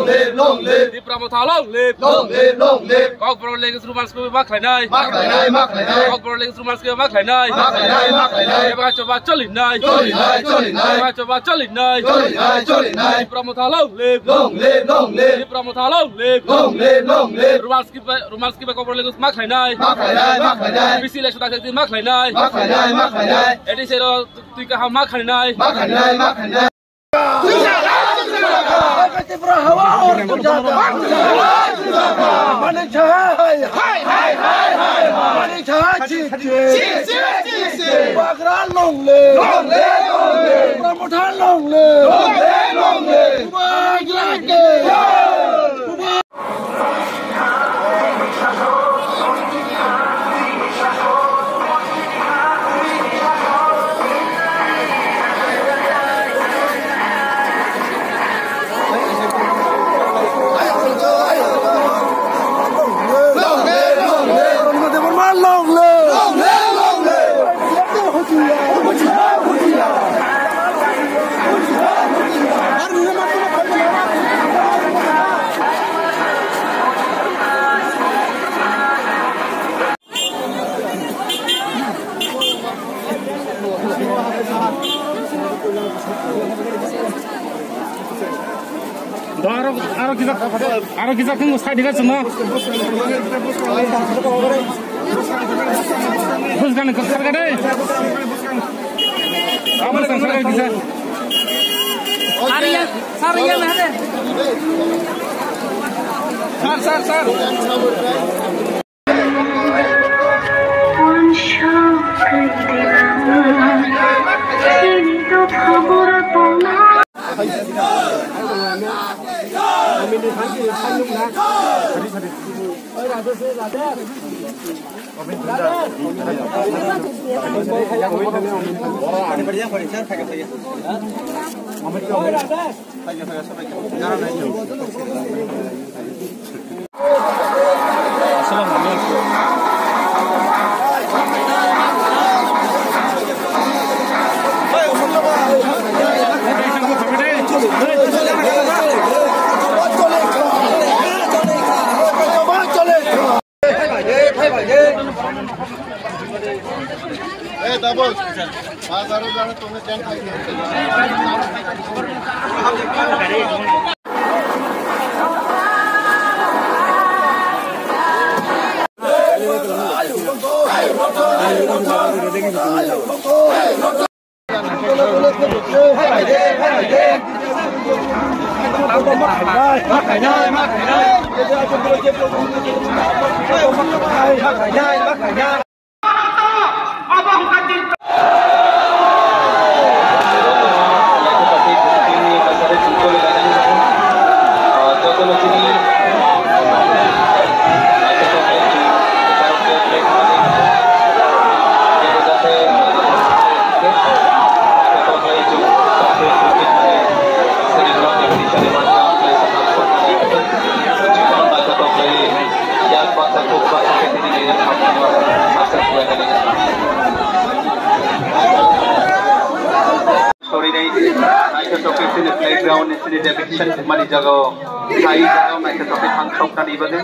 live. Dipramothal long live. Cockburn Legs Rumansko Maclanai. Cockburn Legs Rumansko Maclanai. Evachoba Cholinai. Evachoba Cholinai. Dipramothal long live. Dipramothal long live. Rumanski Cockburn Legs Maclanai. Bisi Leshota Maclanai. Edisero Tika Maclanai. Aro kita kan mesti dikat semua. Buskan kesal kan deh. Apa kesal kita? Sariya mana? Sar. Playground ini depiction mari jago kai jago mereka tapi hangkong tadi betul.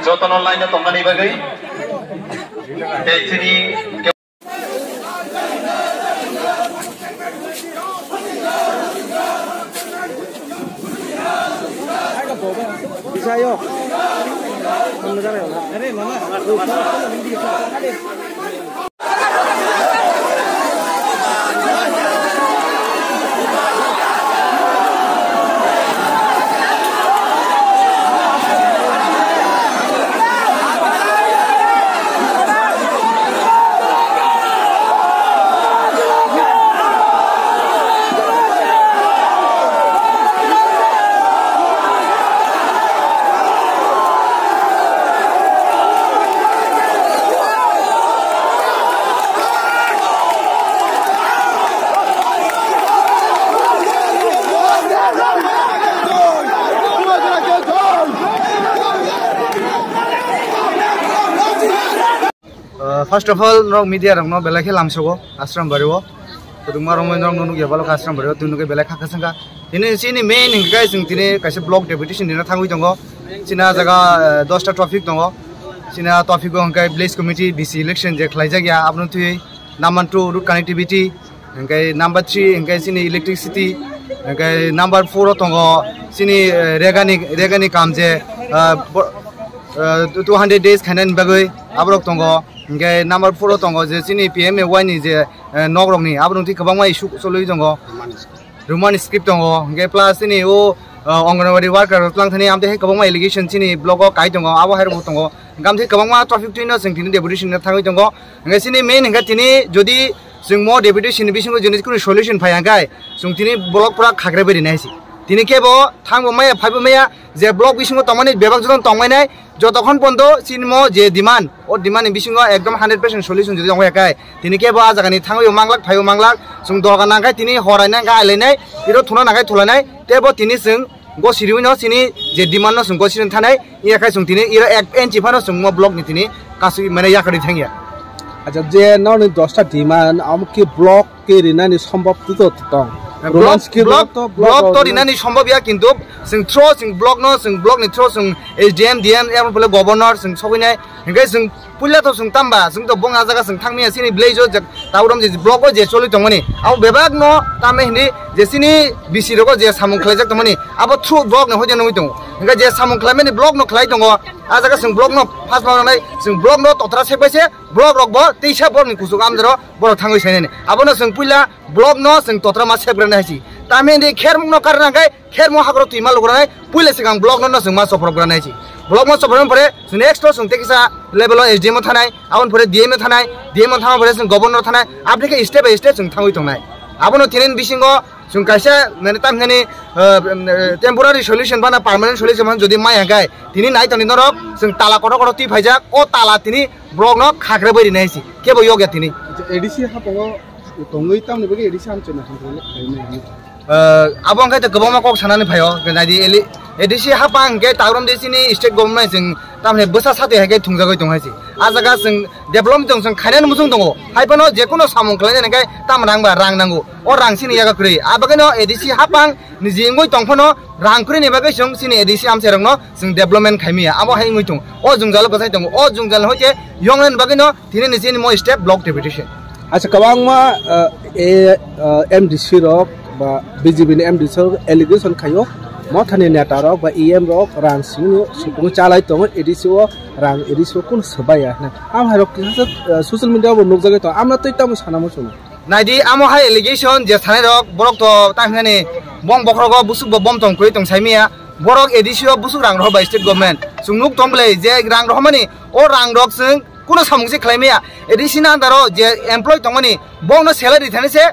jotono line tongani bagai sini bisa yo First of all, no media rang no belai khilam sogo ashram bariwo. Tudung marong rang no nugi balok ashram bariwo tu nugi belai khaka sangka. Ini sini main hingga sing tini kaise block deputation dina thangui tongo. Sina jaga 10 traffic tongo. Sina traffic go hingga place committee BC election je khlai jagya apnu thui number 2 route connectivity hingga number 3 hingga sini electricity hingga number 4 tongo sini regani kam je 200 days khanan bagoi abrok tongo. Hingga number 4 tongo je sini PMA wani je nogrong ni abung ti kabang mai solui tongo Roman script tongo hingga plus sini o Anganwadi worker tlang thani amte kabang mai allegation sini blog kai tongo abo hair tongo gam thi kabang ma traffic twin sing tini deputation na thangoi tongo hingga sini main hingga tini jodi sing mo deputation bisingo jinis kun solution phaya gai sung tini blog pura khagre beri naisi tini kebo thangbo maya phaibo maya je blog bisingo tongmani bebak jon tongmai nai যতক্ষণ পর্যন্ত সিনমো যে demand ও demand বিসিং একদম 100% solution যদি দংয়া কাই তিনি কেবো আজাগানি থাঙ্গো মাংলাক ফাইও মাংলাক जों দরগা Nagai তিনি হরাইনা গাইলাইনাই error থুনা Nagai থুলানাই তেবো তিনি जों গো সিরিউনো সিনি যে ডিমান্ড जों গো সিরিন থানাই ইয়াকাই जों তিনি ইরো 1 ইঞ্চি ফানো जों মো ব্লক নি তিনি কাসি মানে ইয়াকারি থাঙ্গিয়া আচ্ছা যে নানি 10টা ডিমান্ড আমকি ব্লক কে রিনানি সম্ভব তো তং ব্লক তো রিনানি সম্ভব ইয়া কিন্তু जों थ्रो जों ब्लॉक नो जों ब्लॉक नि थ्रो जों एसडीएम डीएम एम पले गवर्नर जों सबिनाय हिंगा जों पुलिया तो जों तांबा जों तो बंगा जागा जों थांमिया सिनि ब्लेजो तावरम जे ब्लॉक जे चलि तंगनि आव बेबाग नो तामे हिनि जे सिनि बिसि रगो जे सामुं खलायजाक तंगनि आबो थ्रु ब्लॉक न होजे नङै दं हिंगा जे सामुं खलायमेनि ब्लॉक न खलाय दङ आ जागा जों ब्लॉक न फास मावनाय जों ब्लॉक न तत्रा सेबायसे ब्लॉक रगबो तेसा बरनि कुसुक आमजरो बर थाङै सायने आबोनो जों पुलिया ब्लॉक न जों तत्रा मा सेबग्रान हासि तामेनि खेरमुं न कारनागाय खेरमुं हाग्रो तुइमा लग्रानाय पुलिस सिगां ब्लॉक न जों मा सफरग्रानायसि ब्लॉक मा सफरन परे जों नेक्स्ट जों तेकिसा लेभेल एसडीएम थानाय आउन परे डीएम थानाय डीएम थामा परे जों गवर्नर थानाय आफ्रिका स्टेप बाय स्टेप जों थाङै तंनाय आबोनो तिनिन बिसिंगो जों कायसा माने तामखानि टेम्परारि सल्युशन बाना पार्मानेंट सल्युशन बाना जदि माया गाय तिनि नाय तनि नरक जों ताला कट कट ति फायजाक ओ ताला तिनि ब्लॉक न खाग्रे बरि नायसि केबो योग्य तिनि एडिसि हापंगो तंगै तामनि बगे एडिसि आमचना थांथले अब अंखाय तो गोबां माकक सानानै फायो गनादि एडिसि हापां के तावरम देसिनि स्टेट गवर्नमेंट जों तामने बोसा साथे हागे थुंजागै दंहायसि आ जागा जों डेभलपमेंट जों खायनानै मुसुं दङ हायबनो जेकुनो सामुं खालायनायखाय ताम रांबा रां नांगौ अ रां सिनि यागा क्रै आबागनो एडिसि हापां निजिंगै दंफनो रां क्रै नेबागै जों सिनि एडिसि आमसेरंनो जों डेभलपमेंट खायमिया आबो हायङै दं अ जुंजाल गसाय दङ अ जुंजाल होजे यंगन बागैनो थिनि निजिनि मो स्टेप ब्लॉक डेपुटेशन अच्छा कबांमा एमडीसी रक बा बीजेपी ने एमडीसी एलिगेशन खायो मथानि नेता रक बा ईएम रक रां सिंगु सुकुं चालाय दङ एडिसि ओ रां एडिसि कुन सबाया ना आम हारक सोशल मीडिया बो नुक जागे तो आमना तैताम सानामो सुनो नायदि आमो हाय एलिगेशन जे सानै रक बरक तो तांखानि बम बखरगो बुसुक बम तंग खै तंग साइमिया बरक एडिसि ओ बुसुक रां रह बा स्टेट गवर्नमेंट सुंनुक तंबले जे रां रहमानि ओ रां रक जों कुनो सामुंसे खालायमिया एडिसि ना दारो जे एमप्लॉय तंगनि बनो सैलारि थानैसे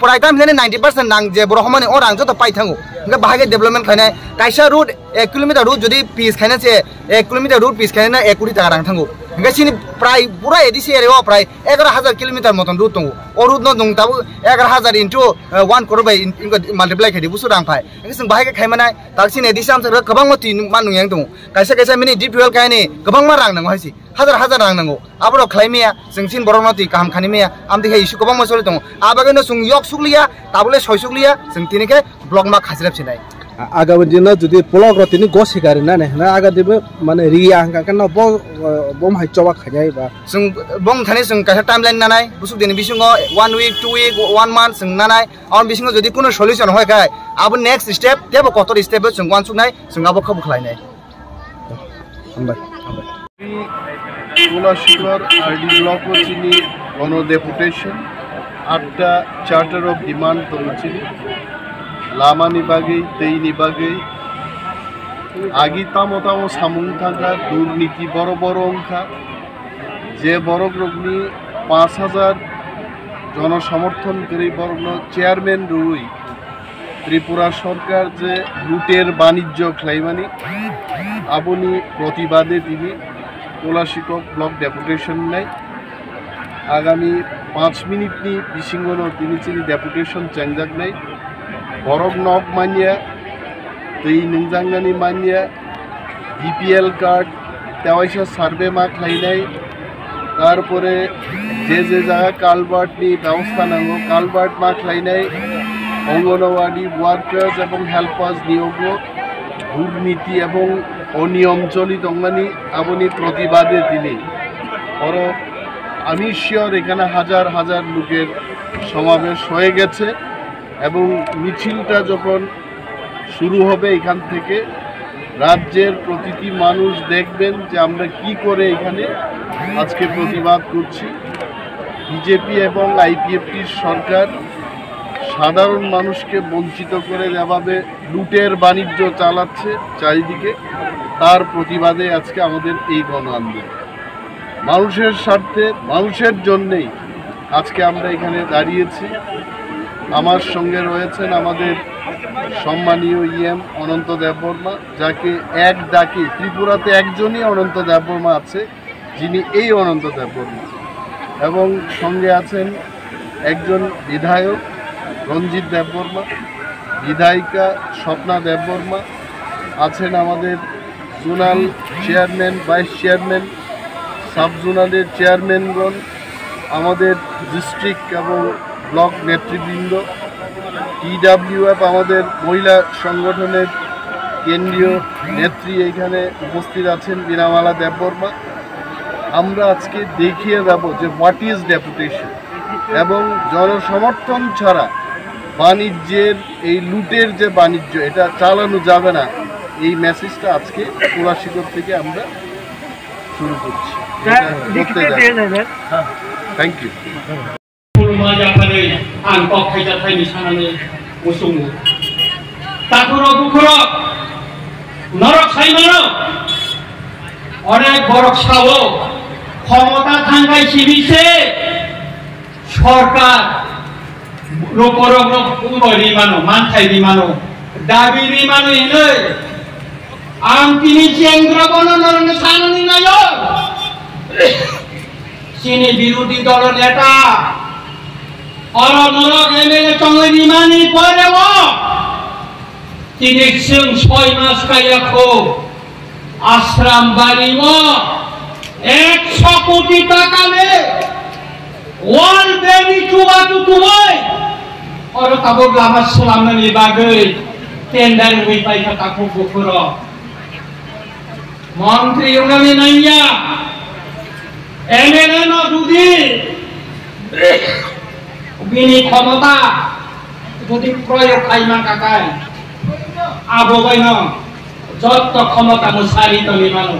प्राइटाम हेने 90% नां जे बरहमानि ओ रां जतो पाइ थांगो ओंगा बाहागे डेभलपमेंट खायनाय कायसा रूट 1 किलोमीटर रूट जदि पीस खायनासे 1 किलोमीटर रूट पीस खायना 1 कोटी टाका रां थांगो ओंगा सिनि प्राय पुरा एडिसि एरिया प्राय 11000 किलोमीटर मतन रूट दंगो ओ रूट न दं ताबो 11000 इनटु 1 करोड़ बाय इनको मल्टिप्लाय खायदि बुसु रां फाय ओंगा जों बाहागे खायमानाय तारसिन एडिसि आमसे गोबां मति मानु yang दं कायसा कायसा मिनि डि फ्युएल खायनि गोबां मा रां नांगौ हायसि हाजार रां नांगौ आबरो खायमिया जों सिन बरनति काम खानिमिया आमदिखे इशु गोबां मसले दं आबागनो जों yok sukliya tabule soy sukliya जों तिनिके ब्लॉक मा खाजिराब सिनाय आगामी दिन जुदि ब्लग रतिनि गस हिगारि ना ने आगा दिबो माने रिया हांका न बम हाइ चवा खाय बा जों बम थाने जों काहा टाइमलाइन नानाय बुसुक दिनै बिसिङो 1 week 2 week 1 month जों नानाय आरो बिसिङो जुदि कुनो सल्युशन হয় गाय आबो नेक्स्ट स्टेप देबो कतर स्टेप जों वान सुनाय जों आबो खाबु खालायनाय हामबाय कोलाशिगर आरडी ब्लक चिनी गण डेपुटेशन 8टा चार्टर अफ डिमांड दंचिनी लामानि बागै दैनि बागै आगि तामो तामो सामुं थांगा दुर्नीति बड़ बड़ अंखा जे बड़ ग्रुपनि 5000 जनसमर्थन करी बड़ चेयरमैन रुई त्रिपुरा सरकार जे लुटेर बाणिज्य खालायमानि आबुनि प्रतिबादे दिनै कोलाशिगर ब्लक डेपुटेशन नाय आगामी 5 मिनिटनि बिसिङावनो दिनै डेपुटेशन चेंजागनाय बरफ नक मानिया दै नोंजांगानि मानिया बीपीएल कार्ड तेवाइसा सार्वे मा खालायनाय तारपरे जे जायगा कालभार्टनि व्यवस्था नांगौ कालभार्ट मा खालायनाय अंगनवाड़ी वार्कार्स एवं हेल्पार्स नियोग दुर्नीति एवं अनियम चली दंगानी आबुनि प्रतिबादे दिनै और आमी शियर एखाने हाजार हाजार लोकेर समावेश हये गेছে এবং মিছিলটা যখন শুরু হবে এখান থেকে রাজ্যের প্রতিটি মানুষ দেখবেন যে আমরা কি করে এখানে আজকে প্রতিবাদ করছি বিজেপি এবং আইপিএফটির সরকার সাধারণ মানুষকে বঞ্চিত করে যেভাবে লুটের বাণিজ্য চালাচ্ছে চারিদিকে তার প্রতিবাদে আজকে আমাদের এই গণ আন্দোলন মানুষের স্বার্থে মানুষের জন্যই আজকে আমরা এখানে দাঁড়িয়েছি আমার সঙ্গে রয়েছেন আমাদের সম্মানীয় ইএম অনন্ত দেববর্মা যাকে এক ডাকে ত্রিপুরাতে একজনই অনন্ত দেববর্মা আছে যিনি এই অনন্ত দেববর্মা এবং সঙ্গে আছেন একজন বিধায়ক রঞ্জিত দেববর্মা বিধায়িকা স্বপ্না দেববর্মা আছেন আমাদের zonal chairman vice chairman sub জোনালের চেয়ারম্যানগণ আমাদের ডিস্ট্রিক্ট এবং ব্লক নেতৃবৃন্দ টিডব্লিউএফ আমাদের মহিলা সংগঠনের কেন্দ্রীয় নেত্রী এখানে উপস্থিত আছেন বীণামালা দেববর্মা আমরা আজকে দেখিয়ে দেব যে হোয়াট ইজ ডেপুটেশন এবং জনসমর্থন ছাড়া বাণিজ্যের এই লুটের যে বাণিজ্য এটা চালানো যাবে না এই মেসেজটা আজকে কোলাশিগর থেকে আমরা শুরু করছি থ্যাংক ইউ जाफानै आं बावखायजाथायनि सानानै मोसौनो ताकुरो बुखुरो नरक साइमानो अनेक बरक सावो क्षमता थांगाय सिबिसे सरकार रपरग उबरि मानो मानथाय दिमानो दाबि रिमानो इनै आं तिनि जेंग्रबनो नरनो सानानै नायो सिनि बिरोधी दल नेता और नरक एमएलए चंगनि मानि परेव तिनि जों 6 मास गायाखौ आश्रम बारिव 100 कोटी टाका ने वाल बेबी चुबातु तुमै और ताबो लामा सलामनि बागै टेन्डार बै पाइका ताखौ बुखुर मन्त्री उगानि नाइया एमएलए न दुदि बिनि क्षमता যদি প্রয়োগ খাইমা কাকাই আবগাইন যত ক্ষমতা মুসারিত নিমানো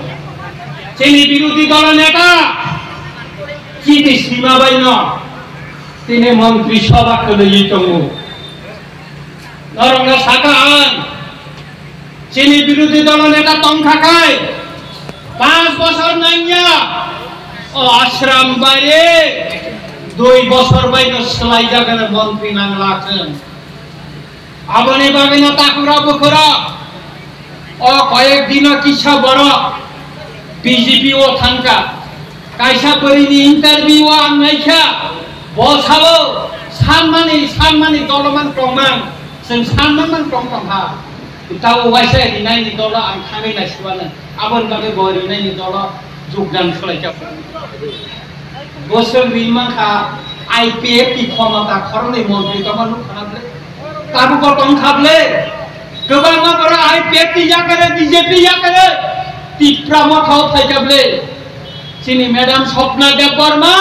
চিনি বিরোধী দল নেতা চিনি সীমা বাইন তিনি মন্ত্রী সভা করে ইতঙ্গু নরঙ্গা সাকান চিনি বিরোধী দল নেতা তং খাকাই 5 বছর নাইয়া ও আশ্রম বাইরে 2 বছর বাইন সলাই জাগানের মন্ত্রী নাম লাছেন আবনি বাবিন তাকুরা বুকুরা ও কয়েক দিন কিসা বড় বিজেপি ও থানকা কাইসা পরিনি ইন্টারভিউ আনাইখা বসাবো সানমানি দলমান টংমান जों सानमान टंहा ताव वाइसा रिनायनि दल आं थाङैना सुवानो आबन बागै बरिनायनि दल जोगदान खालायजा बोसोर रिमाखा आईपीएफ की क्षमता खरनै मन्त्रि तमानु खानाबले ताबु गटं खाबले गोबां बरा IPF या करे BJP या करे तिप्रा मथाव थाइकाबले चिनी मैडम स्वप्ना देव वर्मा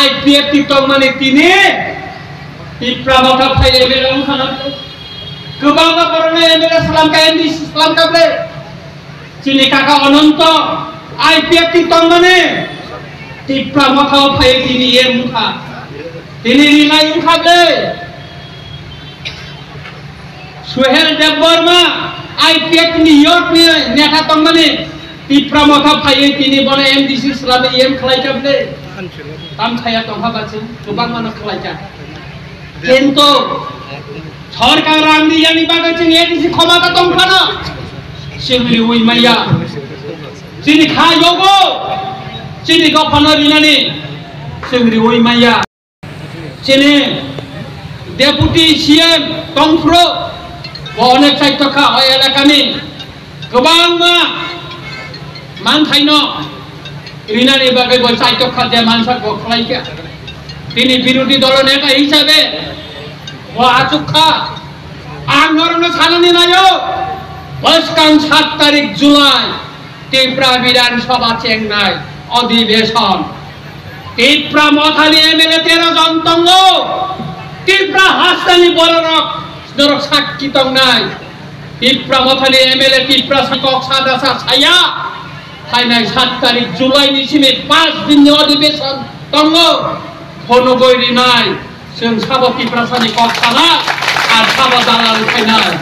IPF तितों माने तिने तिप्रा मथाव थाइले बेरं खाना गोबां बरा ने मेरे सलाम का एंडी सलाम काबले चिनी काका अनंत IPF तितों माने तिप्रा मथाव थाइ तिनी ये मुखा तिनी रिलाई मुखा बले Suhel Dev Verma IPF New York ni neta tongmane tipra motha phai tini bone MDC Islam em khlai kable tam khaya tongha bache gobang mano khlai ka kento sarkar amri yani bagachin MDC khomata tongkhana singri ui maya sini kha yogo sini governor inani singri ui maya sini deputy CM tongfro অনেক সাহিত্য খা ওই এলাকানি গোবাং মা মান খাইন রিনানি বাগে বল সাহিত্য খা যে মানসা বখলাইকা তিনি বিরোধী দল নেতা হিসাবে ও আচুখা আন্দোলন ছানানি নায়ো বসকাং 7 তারিখ জুলাই ত্রিপুরা বিধানসভা চেংনাই অধিবেশন ত্রিপুরা মথালি এমএলএ 13 জন তঙ্গ Tripura হাসতানি বড়রক Dorok sakit tong nai, tipra mothali MLA tipra sakok sadasa saya, hai nai 7 tarik Julai ni sini 5 din অধিবেশন tongo, kono goi ri nai, seng sabo tipra sani kok sana, ar sabo dalal khai nai.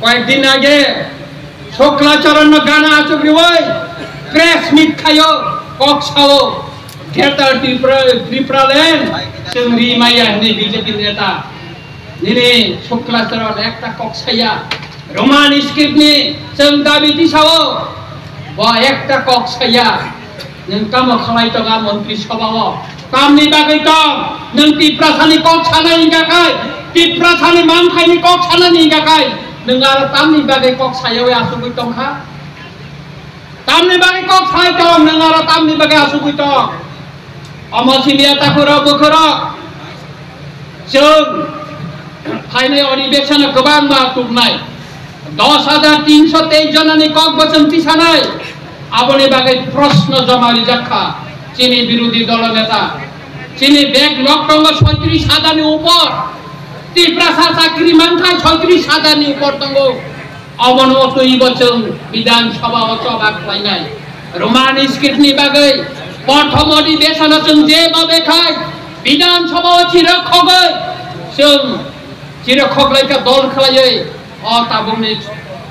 কয়েকদিন আগে শুক্লাচরণ গানা আচুক রিওই, press meet খায়ো, কক সাও, greater Tripura লেন, seng ri maya ni BJP নেতা. Ini শুক্লাচরণ একটা কক্সাইয়া রোমান স্ক্রিপ্ট নি जों दाबि दिसाओ बा একটা কক্সাইয়া नों काम खालाय तगा मन्त्रि सभाव कामनि बागै दं नों तिप्रासानि कक्सानानि गाखाय तिप्रासानि मानखायनि कक्सानानि गाखाय नों आरो तामनि बागै कक्सायाव आसुगै दंखा तामनि बागै कक्साय दं नों आरो तामनि बागै आसुगै दं अमसिलिया ताखुरा बखरा जों फाइनाल अधिवेशन गोबां मातुकनाय 10,323 जनानि कक बचन तिसानाय आबनि बागै प्रश्न जमारि जाखा चिनी विरोधी दल नेता चिनी बैग लकटंग 36,000 नि ऊपर ত্রিপুরা চাকরি মানখাय 36,000 नि ऊपर दंगो अबनो तई बचन विधानसभा अचबा खायनाय रोमान स्क्रिप्टनि बागै प्रथम अधिवेशन जों जेबाबे खाय विधानसभा चिरखगै जों चिरखग लायका दल खालायै ताबुंनि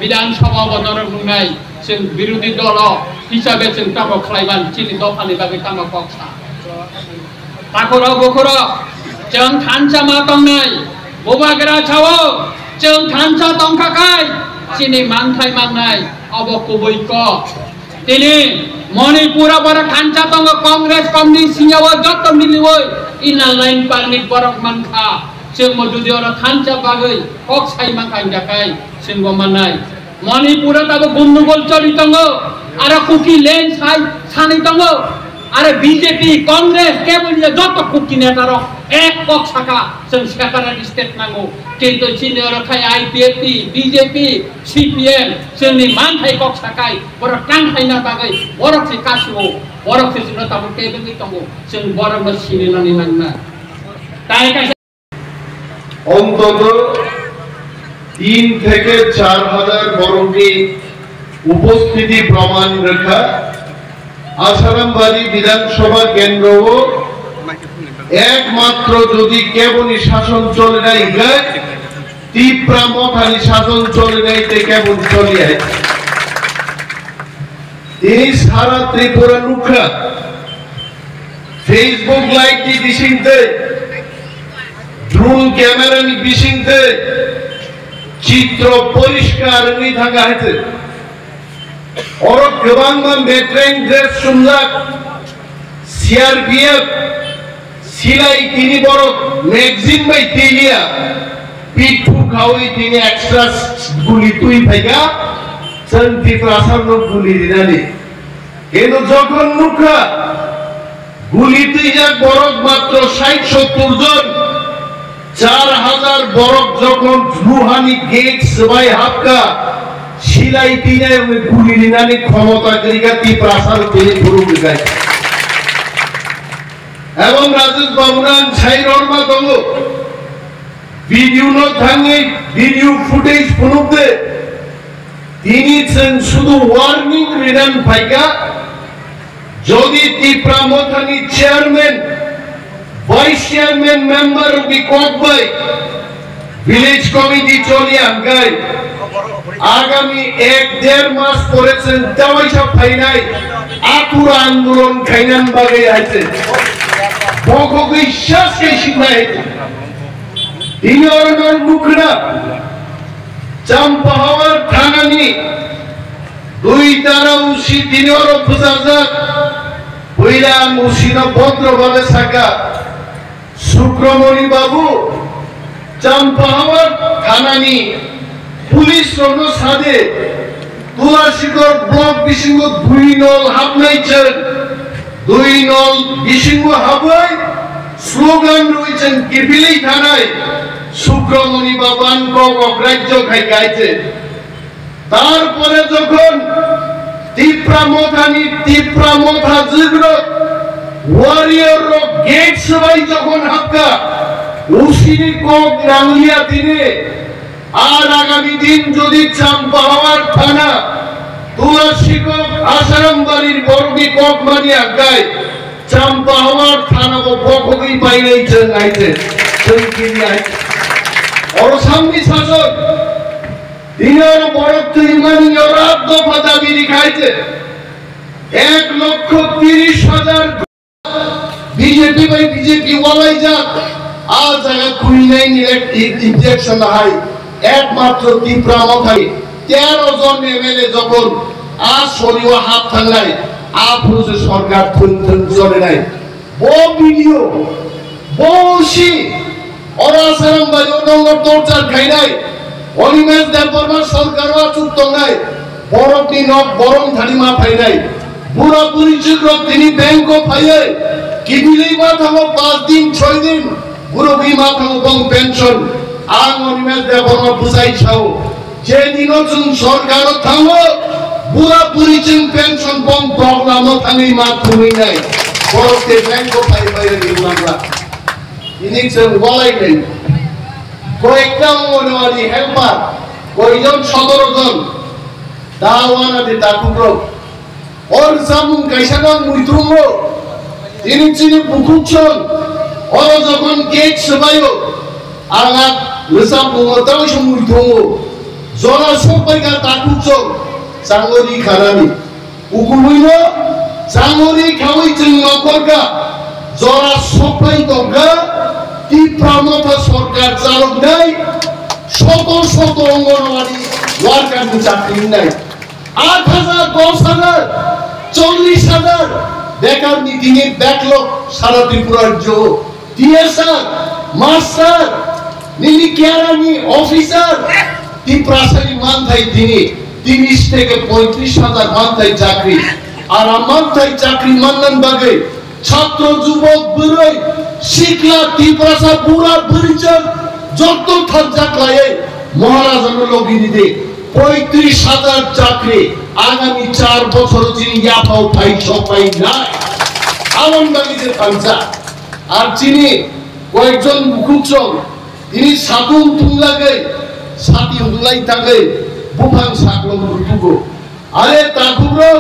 विधानसभा बनर बुंनाय जों विरोधी दल हिसाबै जों ताबो खालायबान चिनि दफानि बागै तामा कक्सा ताखुरा बखुरा जों थानसा मा दंनाय बबाग्रा छावो जों थानसा दंखाखाय चिनि मानखाय मांनाय अब कुबैक तिनि मणिपुरा बर थानसा दंग कांग्रेस कमनि सिङाव जत मिलिवै इना लाइन पारमिट बरक मानखा जों मधुदियाव थानसा बागै कक्साय मांखाय जाखाय जों गमानाय मणिपुरा दाबो गन्दगोल चलि दङ आरो कुकी लेन सानै दङ आरो बीजेपी कांग्रेस केबल जत कुकी नेतार एक कक्साका जों सेपारेट स्टेट नांगौ किन्तु चिनियर खाय आईपीएफपी बीजेपी सीपीएम जोंनि मानखाय कक्साखाय बर टांखायना बागै बरकसे कासिबो बरकसे जों ताबो केबल दङ जों बरकनो सिनिनानै नांना ताय অন্তত 3 থেকে 4,000 বরংটি উপস্থিতি প্রমাণ রেখা আসারামবাড়ি বিধানসভা কেন্দ্র একমাত্র যদি কেবলই শাসন চলে নাই ত্রিপুরা মথালি শাসন চলে নাই তে কেবল চলে তিনি সারা ত্রিপুরা লুখা ফেসবুক লাইক দি বিশিংতে ড্রোন ক্যামেরা নি বিশিংতে চিত্র পরিষ্কার নি থাকা হয়েছে और गोबां मेट्रेन ड्रेस सुमजाक सीआरपीएफ सिलाई तिनी बरक मैगजीन बाय तिलिया पिठु खावई तिनी एक्स्ट्रा गुली तुई फाइगा चंती प्रासार गुली दिनानि কিন্তু যখন মুখা গুলি তুই যাক বরক মাত্র 60-70 জন 4000 বরফ যখন রুহানি গেট সবাই হাক্কা শিলাই দিনে গুলি নিনানি ক্ষমতা করিগাতি প্রাসাদ তিনি গুরু গায় এবং রাজেশ বাবুরান ছাইরমা দঙ্গ ভিডিও ন থাঙ্গে ভিডিও ফুটেজ পুনুতে তিনি শুধু ওয়ার্নিং রিটার্ন পাইকা যদি ত্রিপুরা মথানি চেয়ারম্যান ভাইস চেয়ারম্যান মেম্বার কি ককবাই ভিলেজ কমিটি চলি আঙ্গাই আগামী 1-1.5 মাস পরেছেন তাওই সব ফাইনাই আতুর আন্দোলন খাইনান বাগে আছে বকো বিশ্বাস কে শিখাই ইনোরনর মুখরা চাম্পাহাওয়ার থানানি দুই তারা উসি দিনর ফুজাজাক বইলা মুসিন ভদ্রভাবে থাকা শুক্রমণি বাবু চাম্পাহাওয়ার থানানি পুলিশ রণ সাদে তুলাশিকর ব্লক বিশিঙ্গ 2 নল হাবনাইছেন 2 নল বিশিঙ্গ হাবাই স্লোগান রয়েছেন কিবিলি থানায় শুক্রমণি বাবান অগ্রাহ্য খাই গাইছে তারপরে যখন ত্রিপুরা মথা জিগ্র ওয়ারিয়র গেট সবাই যখন হাক্কা উসিনি কক রাঙ্গিয়া দিনে আর আগামী দিন যদি চাম্পাহাওয়ার থানা তুলাশিকক আসারাম বাড়ির বড়বি কক মানিয়া গায় চাম্পাহাওয়ার থানা বকবি পাইনাইছেন আইছে সঙ্গিনী আইছে অরসামনি শাসক দিনের বড় ইমানি অরাত দফা দাবি লিখাইছে 1,30,000 বিজেপি বাই বিজেপি ওয়ালাই যাক আজ জায়গা কুইনাই ইনজেকশন হাই একমাত্র ত্রিপুরা মথাই 13 জন এমএলএ যখন আজ শরীয় হাত থাঙ্গাই আপরুজে সরকার থুন চলে নাই বো ভিডিও বসি অরাসারাম বাই অনঙ্গর তোরচার খাই নাই অনিমেষ দেববর্মা সরকারও চুপ নাই বরফনি নক গরম ধানি মা পাই নাই বুড়া বুড়ি চিত্র তিনি ব্যাংক পাইয়ে কিবিলি মা থামো 5 দিন 6 দিন বুড়ি মা থামো বং পেনশন আং অনিমেষ দেববর্মা বুঝাই ছাও যেদিনও চুন সরকারও থামো বুড়া বুড়ি চিন পেনশন বং প্রবলেমও থামি মা তুমি নাই বরফতে ব্যাংক পাই পাইয়ে নির্মাণরা ইনি চুন বলাই নেই কয়েকটা অঙ্গনওয়াড়ি হেল্পার কয়জন 17 জন দাওয়ানা দে তাকুরো ওর সামুন কাইসানা মুইতুঙ্গ তিনি চিনি বুকুচন ওর যখন গেট সবাইও আগা লসাম মুতাও মুইতুঙ্গ জনা সবাইকা তাকুচন সাঙ্গরি খানানি উকুমুইনো সাঙ্গরি খাওই চিন নকরকা জরা সবাই দগা ত্রিপুরা মথা সরকার চালক নাই শত শত অঙ্গনওয়াড়ি ওয়ার্কার চাকরি নাই 8,000 10,000 40,000 বেকার নীতির ব্যাকলগ সারা ত্রিপুরার জো টিএসআর মাস্টার নিনি কেরানি অফিসার ত্রিপুরাশালী মানথাই তিনি 30 থেকে 35,000 মানথাই চাকরি আর মানথাই চাকরি মাননান বাগে ছাত্র যুবক বুড়ই শিখলা ত্রিপুরা পুরা পরিচয় যত থাকলায় মহারাজান লগিনি দে 35,000 চাকরি আগামী 4 বছর চিনি ইয়াপাও পাই সবাই নাই আলমবাগিতে পাঞ্চা আর চিনি কয়েকজন মুখুচল তিনি সাতুন তুলাগে সাতি উলাই থাকে বুফাং সাকলম রুতুগো আরে তাকুরো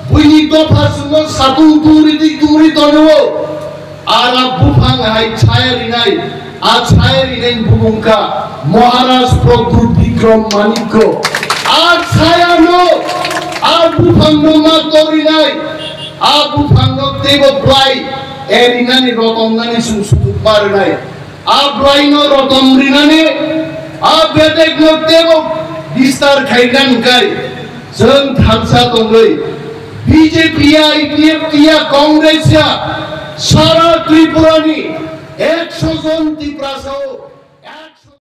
বুইনি দফা সুন সাতুন তুরি দি তুরি তনও আর বুফাং হাই ছায়ারি নাই আর ছায়ারি নাই বুমুকা মহারাজ প্রভু বিক্রম মানিক্য আর ছায়ানো আর বুফাং মা করি নাই আর বুফাং দেব প্লাই এরিনানি রতমনানি সুসুত পার নাই আর ব্লাইনো রতম রিনানি আর বেদেক দেব বিস্তার খাইগান গাই जों थांसा दंलै बीजेपी आईपीएफ कांग्रेस सारा त्रिपुरानी 100 जन त्रिपुरा